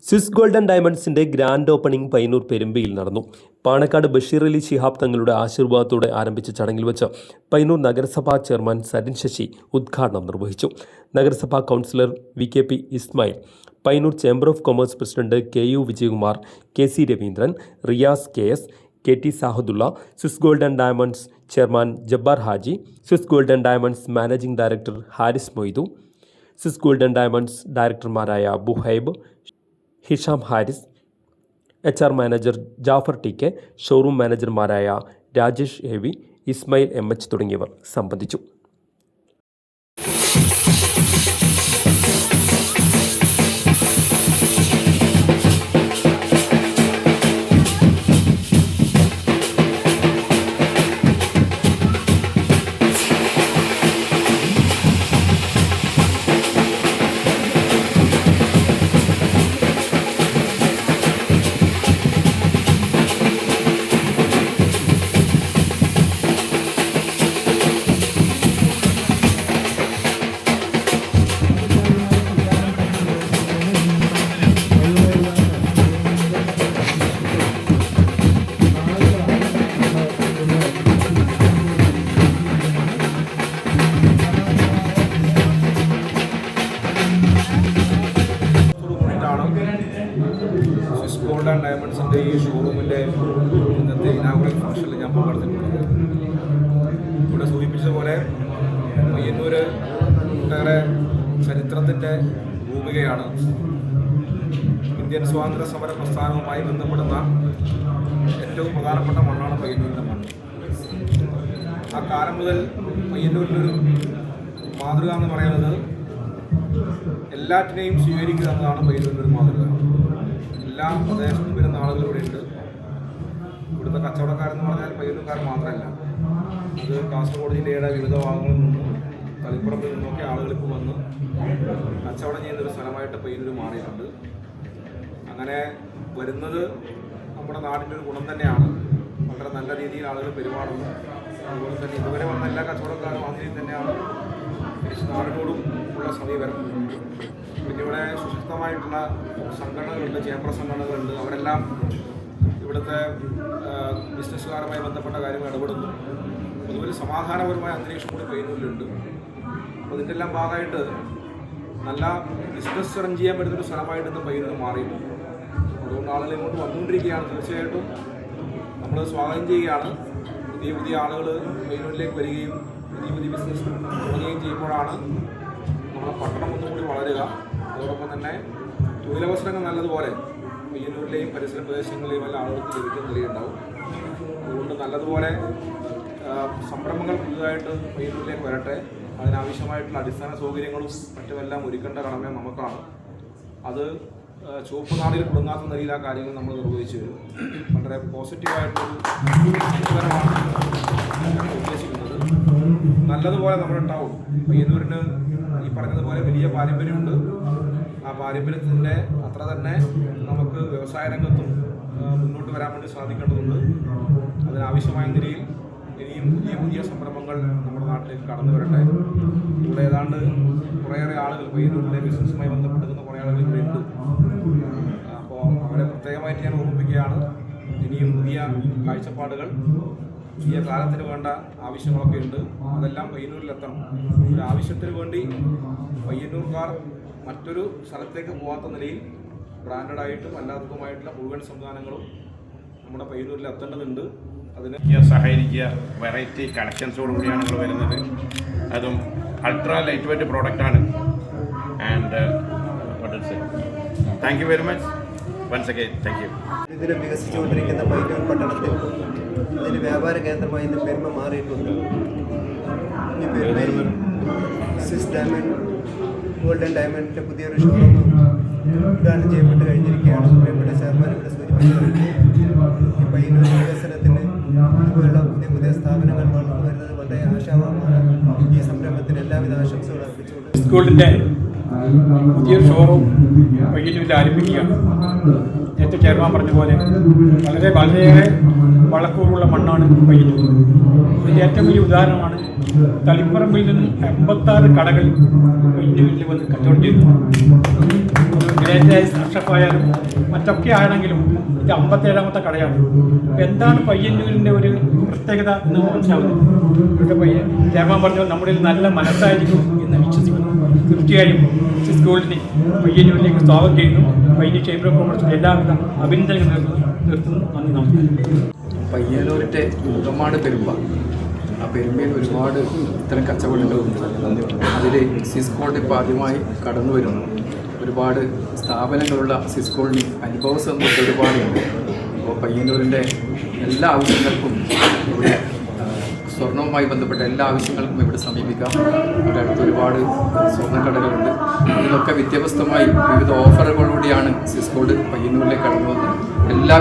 Swiss golden ഡയമണ്ട്സിന്റെ grand opening Payyanur പെരുമ്പയിൽ നടന്നു. പാണക്കാട് ബഷീർ അലി ശിഹാബ് തങ്ങളുടെ ആശീർവാദത്തോടെ ആരംഭിച്ച ചടങ്ങിൽ വെച്ച് പയ്യന്നൂർ നഗരസഭാ ചെയർമാൻ സരിൻ ശശി ഉദ്ഘാടനം നിർവഹിച്ചു. നഗരസഭാ councillor VKP Ismail, Payyanur chamber of commerce president KU Vijayakumar, KC Raveendran, Riyas KS, KT Sahadulla, Swiss golden diamonds chairman Jabbar Haji, Swiss golden diamonds managing director Haris Moidu, Swiss golden diamonds ഡയറക്ടർമാരായ Buhaib, Hisham Haris, HR manager Jafar TK, showroom മാനേജർമാരായ രാജേഷ് AV, ഇസ്മായിൽ MH തുടങ്ങിയവർ സംബന്ധിച്ചു. സ്വിസ് ഗോൾഡൻ ഡയമണ്ട്സിൻ്റെ ഈ ഷോറൂമിൻ്റെ ഇന്നത്തെ inaugural ഫംഗ്ഷനിൽ ഞാൻ പങ്കെടുത്തിട്ടുണ്ട്. ഇവിടെ സൂചിപ്പിച്ചതുപോലെ പയ്യന്നൂർ ഒട്ടേറെ ചരിത്രത്തിൻ്റെ ഭൂമികയാണ്. ഇന്ത്യൻ സ്വാതന്ത്ര്യ സമര പ്രസ്ഥാനവുമായി ബന്ധപ്പെടുന്ന ഏറ്റവും പ്രധാനപ്പെട്ട മണ്ണാണ് പയ്യന്നൂരിൻ്റെ മണ്ണ്. ആ കാലം മുതൽ പയ്യന്നൂരിലൊരു മാതൃക എന്ന് പറയുന്നത് എല്ലാറ്റിനെയും സ്വീകരിക്കുക എന്നതാണ് പയ്യന്നൂരിൻ്റെ ഒരു മാതൃക. എല്ലാ പ്രദേശത്തും വരുന്ന ആളുകൾ ഇവിടെയുണ്ട്. ഇവിടുത്തെ കച്ചവടക്കാരെന്ന് പറഞ്ഞാൽ പയ്യന്നൂർക്കാർ മാത്രമല്ല, അത് കാസർഗോഡ് ജില്ലയുടെ വിവിധ ഭാഗങ്ങളിൽ നിന്നും തളിപ്പുറത്തിൽ നിന്നൊക്കെ ആളുകൾ ഇപ്പോൾ വന്ന് കച്ചവടം ചെയ്യുന്നൊരു സ്ഥലമായിട്ട് പയ്യന്നൂർ മാറിയിട്ടുണ്ട്. അങ്ങനെ വരുന്നത് നമ്മുടെ നാടിൻ്റെ ഒരു ഗുണം തന്നെയാണ്. വളരെ നല്ല രീതിയിൽ ആളുകൾ പെരുമാറുന്നു. അതുപോലെ തന്നെ ഇതുവരെ വന്ന എല്ലാ കച്ചവടക്കാരും മാതിരിയും തന്നെയാണ് നാടിനോടും ഉള്ള സമീപനം. പിന്നെ ഇവിടെ സുശക്തമായിട്ടുള്ള സംഘടനകളുണ്ട്, ചേംബർ സംഘടനകളുണ്ട്. അവരെല്ലാം ഇവിടുത്തെ ബിസിനസ്സുകാരുമായി ബന്ധപ്പെട്ട കാര്യങ്ങൾ ഇടപെടുന്നു. അതുപോലെ സമാധാനപരമായ അന്തരീക്ഷം കൂടി പയ്യന്നൂരിലുണ്ട്. അപ്പോൾ ഇതിൻ്റെ എല്ലാം ഭാഗമായിട്ട് നല്ല ബിസിനസ് റൺ ചെയ്യാൻ പറ്റുന്നൊരു സ്ഥലമായിട്ട് ഇന്ന് പയ്യന്നൂർ മാറിയിട്ടുണ്ട്. അതുകൊണ്ട് ആളുകൾ ഇങ്ങോട്ട് വന്നുകൊണ്ടിരിക്കുകയാണ്. തീർച്ചയായിട്ടും നമ്മൾ സ്വാഗതം ചെയ്യുകയാണ്. പുതിയ പുതിയ ആളുകൾ പയ്യന്നൂരിലേക്ക് വരികയും പുതിയ പുതിയ ബിസിനസ് തുടങ്ങുകയും ചെയ്യുമ്പോഴാണ് നമ്മളെ പട്ടണം ഒന്നുകൂടി വളരുക. അതോടൊപ്പം തന്നെ തൊഴിലവസരങ്ങൾ നല്ലതുപോലെ പയ്യന്നൂരിലെയും പരിസര പ്രദേശങ്ങളിലെയും എല്ലാ ആളുകൾക്ക് ലഭിക്കുന്ന നിലയുണ്ടാവും. അതുകൊണ്ട് നല്ലതുപോലെ സംരംഭങ്ങൾ പുതുതായിട്ട് പയ്യന്നൂരിലേക്ക് വരട്ടെ. അതിനാവശ്യമായിട്ടുള്ള അടിസ്ഥാന സൗകര്യങ്ങളും മറ്റുമെല്ലാം ഒരുക്കേണ്ട കടമ നമുക്കാണ്. അത് ചുവപ്പ് നാളിൽ കുടുങ്ങാത്ത നിലയിൽ ആ കാര്യങ്ങൾ നമ്മൾ നിർവഹിച്ചു വരും. വളരെ പോസിറ്റീവായിട്ടൊരു ഉത്തരമാണ് ഉദ്ദേശിക്കുന്നത്. നല്ലതുപോലെ നമ്മുടെ ടൗൺ പയ്യന്നൂരിന് ഈ പറഞ്ഞതുപോലെ വലിയ പാരമ്പര്യമുണ്ട്. ആ പാരമ്പര്യത്തിൻ്റെ അത്ര തന്നെ നമുക്ക് വ്യവസായ രംഗത്തും മുന്നോട്ട് വരാൻ വേണ്ടി സാധിക്കേണ്ടതുണ്ട്. അതിനാവശ്യമായ നിലയിൽ ഇനിയും പുതിയ പുതിയ സംരംഭങ്ങൾ നമ്മുടെ നാട്ടിലേക്ക് കടന്നു വരട്ടെ. ഇവിടെ ഏതാണ്ട് കുറേയേറെ ആളുകൾ പയ്യന്നൂരിലെ ബിസിനസ്സുമായി ബന്ധപ്പെടുന്ന കുറേ ആളുകൾ ഇവിടെ ഉണ്ട്. അപ്പോൾ അവരെ പ്രത്യേകമായിട്ട് ഞാൻ ഓർമ്മിപ്പിക്കുകയാണ്. ഇനിയും പുതിയ കാഴ്ചപ്പാടുകൾ, പുതിയ കാലത്തിന് വേണ്ട ആവശ്യങ്ങളൊക്കെ ഉണ്ട്. അതെല്ലാം പയ്യന്നൂരിലെത്തണം. ഒരു ആവശ്യത്തിന് വേണ്ടി പയ്യന്നൂർക്കാർ മറ്റൊരു സ്ഥലത്തേക്ക് പോകാത്ത നിലയിൽ ബ്രാൻഡഡായിട്ടും അല്ലാത്തതുമായിട്ടുള്ള മുഴുവൻ സംവിധാനങ്ങളും നമ്മുടെ പയ്യന്നൂരിൽ എത്തേണ്ടതുണ്ട്. അതിന് സഹകരിക്കുക. വെറൈറ്റി കളക്ഷൻസോടുകൂടിയാണ് ഞങ്ങൾ വരുന്നത്. അതും അൾട്രാ ലൈറ്റ് വെയ്റ്റ് പ്രോഡക്റ്റാണ്. And thank you very much once again. Thank you. ഇതിന് വികസിച്ചുകൊണ്ടിരിക്കുന്ന പയ്യന്നൂർ പട്ടണത്തിൽ അതിന് വ്യാപാര കേന്ദ്രമായി ഇന്ന് പെരുമ മാറിയിട്ടുണ്ട്. ഈ പെരുമയിൽ സ്വിസ് ഗോൾഡൻ ഡയമണ്ടിൻ്റെ പുതിയൊരു ഷോറൂം ഉദ്ഘാടനം ചെയ്യപ്പെട്ട് കഴിഞ്ഞിരിക്കുകയാണ്. പ്രിയപ്പെട്ട ചെയർമാൻ ഇവിടെ സൂചിപ്പിച്ചത് ഈ പയ്യന്നൂർ വികസനത്തിന് ഇതുപോലുള്ള പുതിയ പുതിയ സ്ഥാപനങ്ങൾ വളർന്നു വരുന്നത് വളരെ ആശാവഹമാണ്. ഈ സംരംഭത്തിന് എല്ലാവിധ ആശംസകളും അർപ്പിച്ചുകൊണ്ട് സ്വിസ് ഗോൾഡിൻ്റെ പുതിയൊരു ഷോറൂം പയ്യന്നൂരിൽ ആരംഭിക്കുകയാണ്. നേരത്തെ ചെയർമാൻ പറഞ്ഞ പോലെ വളരെയേറെ വളക്കൂറുള്ള മണ്ണാണ് പയ്യന്നൂർ. ഇതിൻ്റെ ഏറ്റവും വലിയ ഉദാഹരണമാണ് തളിപ്പറമ്പിൽ നിന്നും 86 കടകൾ പയ്യന്നൂരിൽ വന്ന് കച്ചവടം ചെയ്തു. ഗ്രേറ്റ് ഷെഫായാലും മറ്റൊക്കെ ആണെങ്കിലും ഇത് 57ാമത്തെ കടയാണ്. അപ്പോൾ എന്താണ് പയ്യന്നൂരിൻ്റെ ഒരു പ്രത്യേകത എന്ന് മനസ്സിലാവുന്നത്? ഇവിടുത്തെ ചെയർമാൻ പറഞ്ഞു നമ്മുടെ നല്ല മനസ്സായിരിക്കും എന്ന് വിശ്വസിക്കുന്നു. തീർച്ചയായും സിസ് ഗോൾഡിനെ പയ്യന്നൂരിലേക്ക് സ്വാഗതം ചെയ്യുന്നു. പയ്യന്നൂർ ചേംബർ ഓഫ് കോമേഴ്സിന് എല്ലാവിധ അഭിനന്ദനങ്ങൾ തീർത്തുന്നു. നന്ദി, നമസ്കാരം. പയ്യന്നൂരിൻ്റെ മുഖമാണ് പെരുമ്പ. ആ പെരുമ്പയിൽ ഒരുപാട് ഇത്തരം കച്ചവടങ്ങളുണ്ട്. അതിൽ സിസ് ഗോൾഡ് ഇപ്പോൾ ആദ്യമായി കടന്നു വരുന്നു. ഒരുപാട് സ്ഥാപനങ്ങളുള്ള സിസ് ഗോൾഡിന് അനുഭവ സമ്പത്ത് ഒരുപാടുണ്ട്. അപ്പോൾ പയ്യന്നൂരിൻ്റെ എല്ലാ ആവശ്യങ്ങൾക്കും ഇവിടെ സ്വർണവുമായി ബന്ധപ്പെട്ട എല്ലാ ആവശ്യങ്ങൾക്കും ഇവിടെ സമീപിക്കാം. ഇവിടെ അടുത്ത് ഒരുപാട് സ്വർണ്ണക്കടകളുണ്ട്. ഇതിലൊക്കെ വ്യത്യസ്തമായി വിവിധ ഓഫറുകളോടെയാണ് സിസ് ഗോൾഡ് പയ്യന്നൂരിലേക്ക് കടന്നു വന്നത്. എല്ലാ